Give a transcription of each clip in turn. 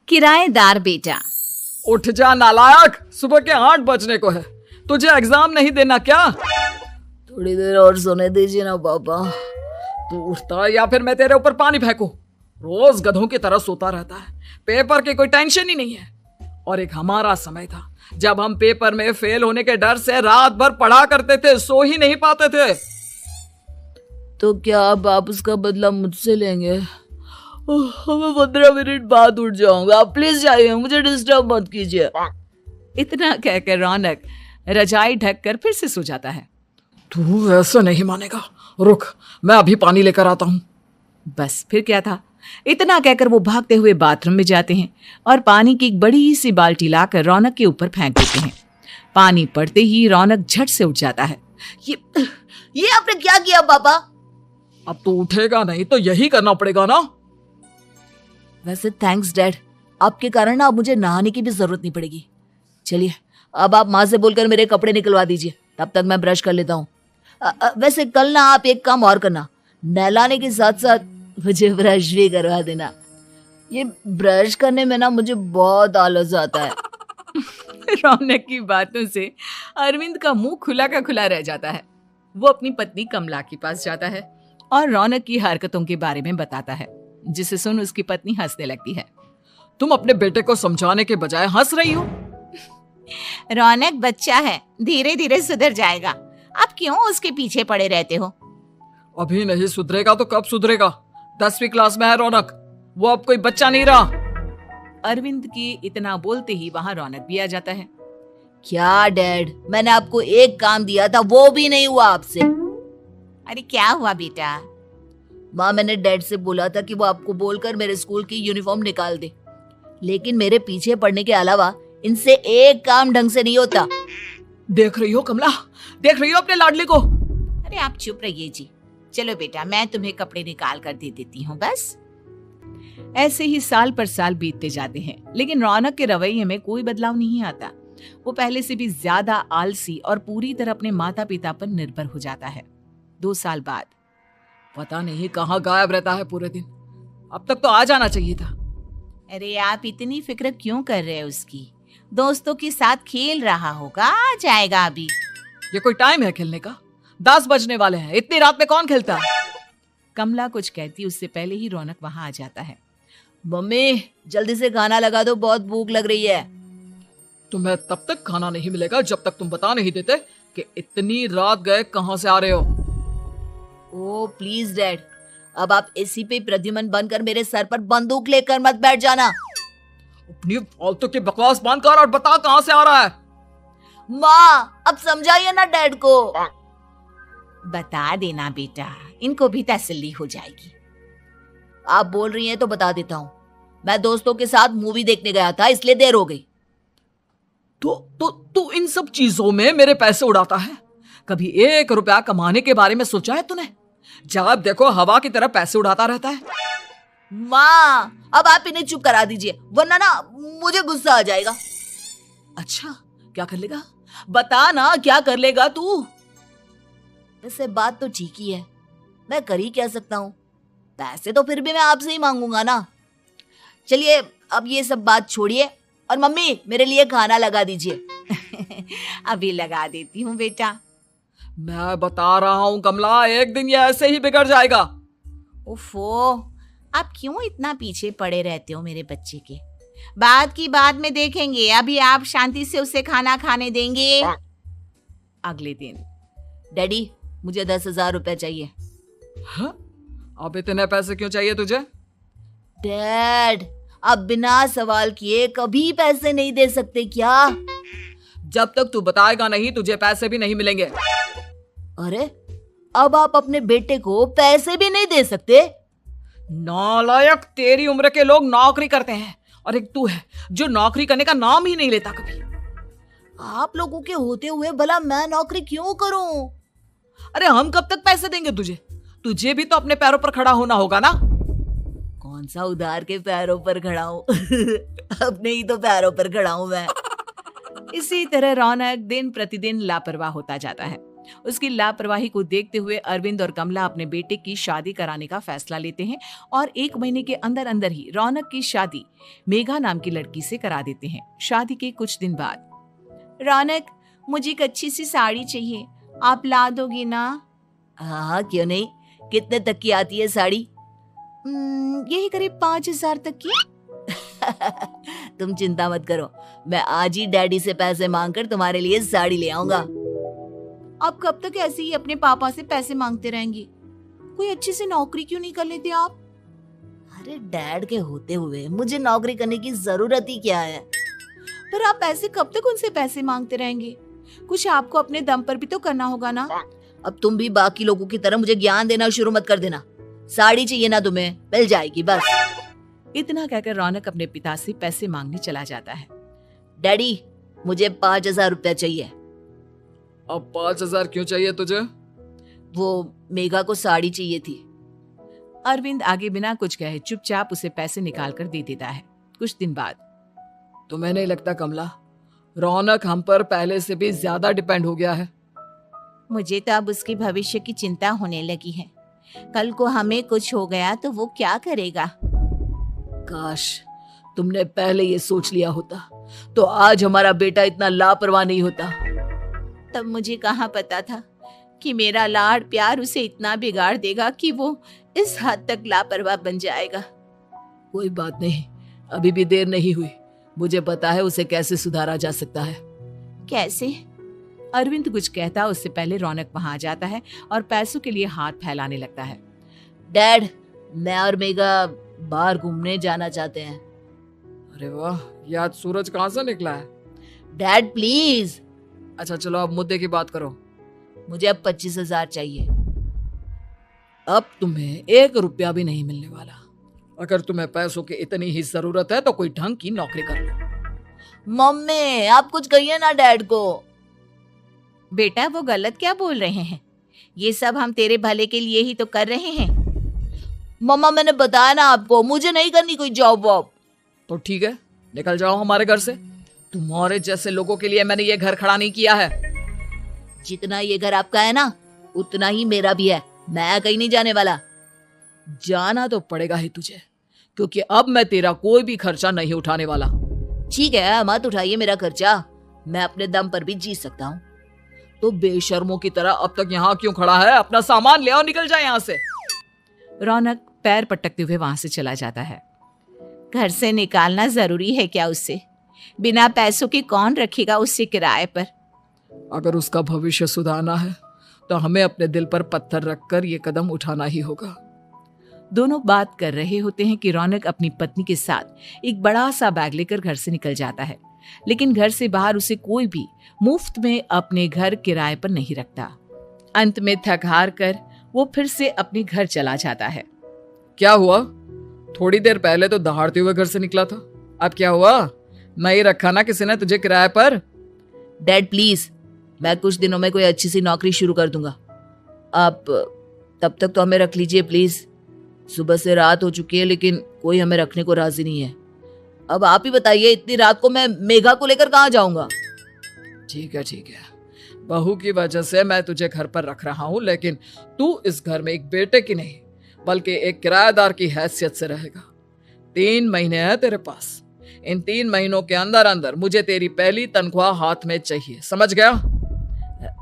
किराएदार बेटा। उठ जा नालायक, सुबह के 8 बजने को है। तुझे एग्जाम नहीं देना क्या? थोड़ी देर और सोने दीजिए ना पापा। तू उठता या फिर मैं तेरे ऊपर पानी फेंकूं? रोज गधों की तरह सोता रहता है, पेपर की कोई टेंशन ही नहीं है। और एक हमारा समय था जब हम पेपर में फेल होने के डर से रात भर पढ़ा करते थे, सो ही नहीं पाते थे। तो क्या अब आप उसका बदला मुझसे लेंगे? मैं 15 मिनट बाद उठ जाऊंगा, आप प्लीज जाइए, मुझे डिस्टर्ब मत कीजिए। इतना कहकर रौनक रजाई ढककर फिर से सो जाता है। तू ऐसा नहीं मानेगा, रुक मैं अभी पानी लेकर आता हूं। बस फिर क्या था, इतना कहकर वो भागते हुए बाथरूम में जाते हैं और पानी की एक बड़ी सी बाल्टी लाकर रौनक के ऊपर फेंक देते हैं। पानी पड़ते ही रौनक झट से उठ जाता है। ये आपने क्या किया पापा? अब तो उठेगा नहीं तो यही करना पड़ेगा ना। वैसे थैंक्स डैड, आपके कारण ना अब मुझे नहाने की भी जरूरत नहीं पड़ेगी। चलिए अब आप माँ से बोलकर मेरे कपड़े निकलवा दीजिए, तब तक मैं ब्रश कर लेता हूँ। वैसे कल ना आप एक काम और करना, नहलाने के साथ साथ मुझे ब्रश भी करवा देना। ये ब्रश करने में ना मुझे बहुत आलस आता है। रौनक की बातों से अरविंद का मुंह खुला का खुला रह जाता है। वो अपनी पत्नी कमला के पास जाता है और रौनक की हरकतों के बारे में बताता है, जिसे सुन उसकी पत्नी हंसने लगती है। तुम अपने बेटे को समझाने के बजाय हंस रही हो। रौनक बच्चा है, धीरे धीरे सुधर जाएगा, आप क्यों उसके पीछे पड़े रहते हो? अभी नहीं सुधरेगा तो कब सुधरेगा? 10वीं क्लास में है रौनक, वो अब कोई बच्चा नहीं रहा। अरविंद की इतना बोलते ही वहां रौनक भी आ जाता है। क्या डैड, मैंने आपको एक काम दिया था, वो भी नहीं हुआ आपसे। अरे क्या हुआ बेटा? माँ, मैंने डैड से बोला था कि वो आपको बोलकर मेरे स्कूल की यूनिफॉर्म निकाल दे, लेकिन मेरे पीछे पड़ने के अलावा इनसे एक काम ढंग से नहीं होता। देख रही हो कमला, देख रही हो अपने लाडले को? अरे आप चुप रहिए जी। चलो बेटा, मैं तुम्हें कपड़े निकाल कर दे देती हूँ बस। ऐसे ही साल पर साल बीतते जाते हैं, लेकिन रौनक के रवैये में कोई बदलाव नहीं आता। वो पहले से भी ज्यादा आलसी और पूरी तरह अपने माता पिता पर निर्भर हो जाता है। 2 साल बाद पता नहीं कहाँ गायब रहता है पूरे दिन, अब तक तो आ जाना चाहिए था। अरे आप इतनी फिक्र क्यों कर रहे हैं उसकी? दोस्तों के साथ खेल रहा होगा, आ जाएगा अभी। ये कोई टाइम है खेलने का? 10 बजने वाले हैं, इतनी रात में कौन खेलता है? कमला कुछ कहती उससे पहले ही रौनक वहां आ जाता है। मम्मी जल्दी से खाना लगा दो, बहुत भूख लग रही है। तुम्हें तब तक खाना नहीं मिलेगा जब तक तुम बता नहीं देते कि इतनी रात गए कहां से आ रहे हो। ओ प्लीज डैड, अब आप इसी पे प्रद्युमन बनकर मेरे सर पर बंदूक लेकर मत बैठ जाना। अपनी फालतू की बकवास बंद कर और बता कहां से आ रहा है। माँ अब समझाइए ना डैड को। बता देना बेटा, इनको भी तसल्ली हो जाएगी। आप बोल रही हैं तो बता देता हूँ, मैं दोस्तों के साथ मूवी देखने गया था, इसलिए देर हो गई। तो इन सब चीजों में मेरे पैसे उड़ाता है? कभी 1 रुपया कमाने के बारे में सोचा है तूने? जब देखो हवा की तरह पैसे उड़ाता रहता है। माँ अब आप इन्हें चुप करा दीजिए, वरना ना मुझे गुस्सा आ जाएगा। अच्छा क्या कर लेगा? बता ना, क्या कर लेगा तू? वैसे बात तो ठीक ही है, मैं कर ही क्या सकता हूँ, पैसे तो फिर भी मैं आपसे ही मांगूंगा ना। चलिए अब ये सब बात छोड़िए और मम्मी मेरे लिए खाना लगा दीजिए। अभी लगा देती हूँ बेटा। मैं बता रहा हूँ कमला, एक दिन ये ऐसे ही बिगड़ जाएगा। ओफो, आप क्यों इतना पीछे पड़े रहते हो मेरे बच्चे के? बाद की बाद में देखेंगे, अभी आप शांति से उसे खाना खाने देंगे। अगले दिन डैडी मुझे 10,000 रुपए चाहिए। हाँ? अब इतने पैसे क्यों चाहिए तुझे? डैड आप बिना सवाल किए कभी पैसे नहीं दे सकते क्या? जब तक तू बताएगा नहीं तुझे पैसे भी नहीं मिलेंगे। अरे अब आप अपने बेटे को पैसे भी नहीं दे सकते? नालायक, तेरी उम्र के लोग नौकरी करते हैं और एक तू है जो नौकरी करने का नाम ही नहीं लेता कभी। आप लोगों के होते हुए भला मैं नौकरी क्यों करूं? अरे हम कब तक पैसे देंगे तुझे? तुझे भी तो अपने पैरों पर खड़ा होना होगा ना। कौन सा उधार के पैरों पर खड़ा हूं? अपने ही तो पैरों पर खड़ा हूं मैं। इसी तरह रौनक दिन प्रतिदिन लापरवाह होता जाता है। उसकी लापरवाही को देखते हुए अरविंद और कमला अपने बेटे की शादी कराने का फैसला लेते हैं और 1 महीने के अंदर अंदर ही रौनक की शादी मेघा नाम की लड़की से करा देते हैं। शादी के कुछ दिन बाद, रौनक, मुझे एक अच्छी सी साड़ी चाहिए, आप ला दोगी ना? हाँ, क्यों नहीं। कितने तक की आती है साड़ी? यही करीब 5,000 तक की। तुम चिंता मत करो, मैं आज ही डैडी से पैसे मांगकर तुम्हारे लिए साड़ी ले आऊंगा। आप कब तक ऐसे ही अपने पापा से पैसे मांगते रहेंगे? कोई अच्छी सी नौकरी क्यों नहीं कर लेते आप? अरे डैड के होते हुए मुझे नौकरी करने की जरूरत ही क्या है? पर आप ऐसे कब तक उनसे पैसे मांगते रहेंगे? कुछ आपको अपने दम पर भी तो करना होगा ना। अब तुम भी बाकी लोगों की तरह मुझे ज्ञान देना शुरू मत कर देना। साड़ी चाहिए ना तुम्हें, मिल जाएगी बस। इतना कहकर रौनक अपने पिता से पैसे मांगने चला जाता है। डैडी, मुझे 5,000 रुपया चाहिए। अब 5,000 क्यों चाहिए तुझे? वो मेघा को साड़ी चाहिए थी। अरविंद आगे बिना कुछ कहे चुपचाप उसे पैसे निकाल कर दे देता है। कुछ दिन बाद, तुम्हें नहीं लगता कमला, रौनक हम पर पहले से भी ज्यादा डिपेंड हो गया है? मुझे तो अब उसके भविष्य की चिंता होने लगी है। कल को हमें कुछ हो गया तो वो क्या करेगा? काश तुमने पहले ये सोच लिया होता तो आज हमारा बेटा इतना लापरवाह नहीं होता। तब मुझे कहाँ पता था कि मेरा लाड़ प्यार उसे इतना बिगाड़ देगा कि वो इस हद तक लापरवाह बन जाएगा। कोई बात नहीं, अभी भी देर नहीं हुई। मुझे पता है उसे कैसे सुधारा जा सकता है। कैसे? अरविंद कुछ कहता उससे पहले रौनक वहां आ जाता है और पैसों के लिए हाथ फैलाने लगता है। डैड, मैं और मेघा बाहर घूमने जाना चाहते हैं। अरे वाह, ये आज सूरज कहाँ से निकला है? Dad please. अच्छा चलो अब मुद्दे की बात करो। मुझे अब 25,000 चाहिए। अब तुम्हें 1 रुपया भी नहीं मिलने वाला। अगर तुम्हें पैसों की इतनी ही जरूरत है तो कोई ढंग की नौकरी कर लो। मम्मी, आप कुछ कहिए ना डैड को। बेटा, वो गलत क्या बोल रहे हैं? ये सब हम तेरे भले के लिए ही तो कर रहे हैं। मम्मा, मैंने बताया ना आपको, मुझे नहीं करनी कोई जॉब वॉब। तो ठीक है, निकल जाओ हमारे घर से। तुम्हारे जैसे लोगों के लिए मैंने ये घर खड़ा नहीं किया है। जितना ये घर आपका है ना, उतना ही मेरा भी है। मैं कहीं नहीं जाने वाला। जाना तो पड़ेगा ही तुझे, क्योंकि अब मैं तेरा कोई भी खर्चा नहीं उठाने वाला। ठीक है, मत उठाइए मेरा खर्चा, मैं अपने दम पर भी जी सकता हूँ। तो बेशर्मों की तरह अब तक यहाँ क्यों खड़ा है? अपना सामान ले आओ, निकल जाए यहाँ से। रौनक पैर पटकते हुए वहां से चला जाता है। घर से निकालना जरूरी है क्या उससे? बिना पैसों के कौन रखेगा उससे किराए पर? अगर उसका भविष्य सुधारना है तो हमें अपने दिल पर पत्थर रखकर ये कदम उठाना ही होगा। दोनों बात कर रहे होते हैं कि रौनक अपनी पत्नी के साथ एक बड़ा सा बैग लेकर घर से निकल जाता है, लेकिन घर से बाहर उसे कोई भी मुफ्त में अपने घर किराए पर नहीं रखता। अंत में थक हार कर वो फिर से अपने घर चला जाता है। क्या हुआ? थोड़ी देर पहले तो दहाड़ते हुए घर से निकला था, अब क्या हुआ? नहीं रखा ना किसी ने तुझे किराए पर? डैड प्लीज, मैं कुछ दिनों में कोई अच्छी सी नौकरी शुरू कर दूंगा। आप तब तक तो हमें रख लीजिए प्लीज। सुबह से रात हो चुकी है लेकिन कोई हमें रखने को राजी नहीं है। अब आप ही बताइए, इतनी रात को मैं मेघा को लेकर कहाँ जाऊंगा? ठीक है, बहू की वजह से मैं तुझे घर पर रख रहा हूँ, लेकिन तू इस घर में एक बेटे की नहीं बल्कि एक किराएदार की हैसियत से रहेगा। 3 महीने है तेरे पास। इन 3 महीनों के अंदर अंदर मुझे तेरी पहली तनख्वाह हाथ में चाहिए, समझ गया?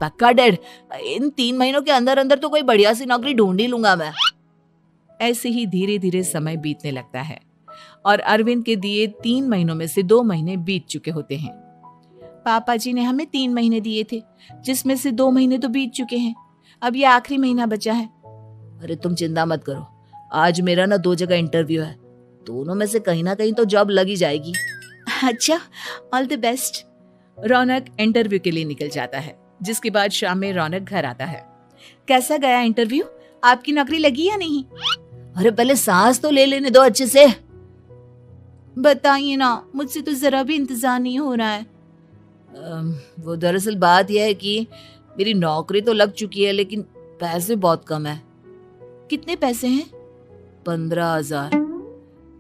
पक्का डैड, इन 3 महीनों के अंदर अंदर तो कोई बढ़िया सी नौकरी ढूंढ ही लूंगा मैं। ऐसे ही धीरे धीरे समय बीतने लगता है और अरविंद के दिए 3 महीनों में से 2 महीने बीत चुके होते हैं। पापा जी ने हमें 3 महीने दिए थे, जिसमें से 2 महीने तो बीत चुके हैं। अब ये आखिरी महीना बचा है। अरे तुम चिंता मत करो, आज मेरा ना 2 जगह इंटरव्यू है, दोनों में से कहीं ना कहीं तो जॉब लगी जाएगी। अच्छा, all the best. Raunak interview के लिए निकल जाता है, जिसके बाद शाम में रौनक घर आता है। कैसा गया इंटरव्यू? आपकी नौकरी लगी या नहीं? अरे पहले सांस तो ले लेने दो अच्छे से। बताइए ना, मुझसे तो जरा भी इंतजार नहीं हो रहा है। वो दरअसल बात यह है कि मेरी नौकरी तो लग चुकी है लेकिन पैसे बहुत कम है। कितने पैसे हैं? 15,000।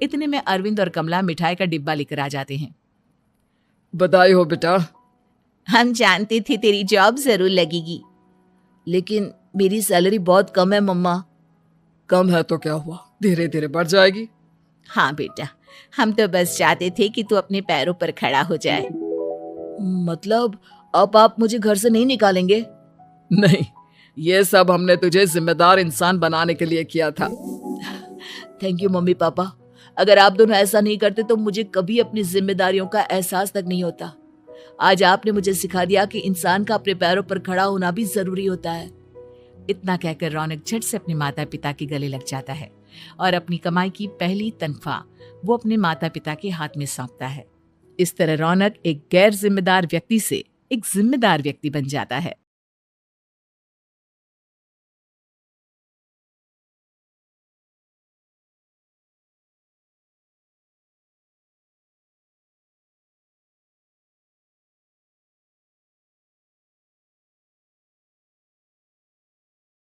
इतने में अरविंद और कमला मिठाई का डिब्बा लेकर आ जाते हैं। बधाई हो बेटा। हम जानते थे तेरी जॉब जरूर लगेगी। लेकिन मेरी सैलरी बहुत कम है मम्मा। कम है तो क्या हुआ, धीरे धीरे बढ़ जाएगी। हाँ बेटा, हम तो बस चाहते थे कि तू अपने पैरों पर खड़ा हो जाए। मतलब अब आप मुझे घर से नहीं निकालेंगे? नहीं, ये सब हमने तुझे जिम्मेदार इंसान बनाने के लिए किया था। Thank you mummy papa. अगर आप दोनों ऐसा नहीं करते तो मुझे कभी अपनी जिम्मेदारियों का एहसास तक नहीं होता। आज आपने मुझे सिखा दिया कि इंसान का अपने पैरों पर खड़ा होना भी जरूरी होता है। इतना कहकर रौनक झट से अपने माता पिता के गले लग जाता है और अपनी कमाई की पहली तनख्वाह वो अपने माता पिता के हाथ में सौंपता है। इस तरह रौनक एक गैर जिम्मेदार व्यक्ति से एक जिम्मेदार व्यक्ति बन जाता है।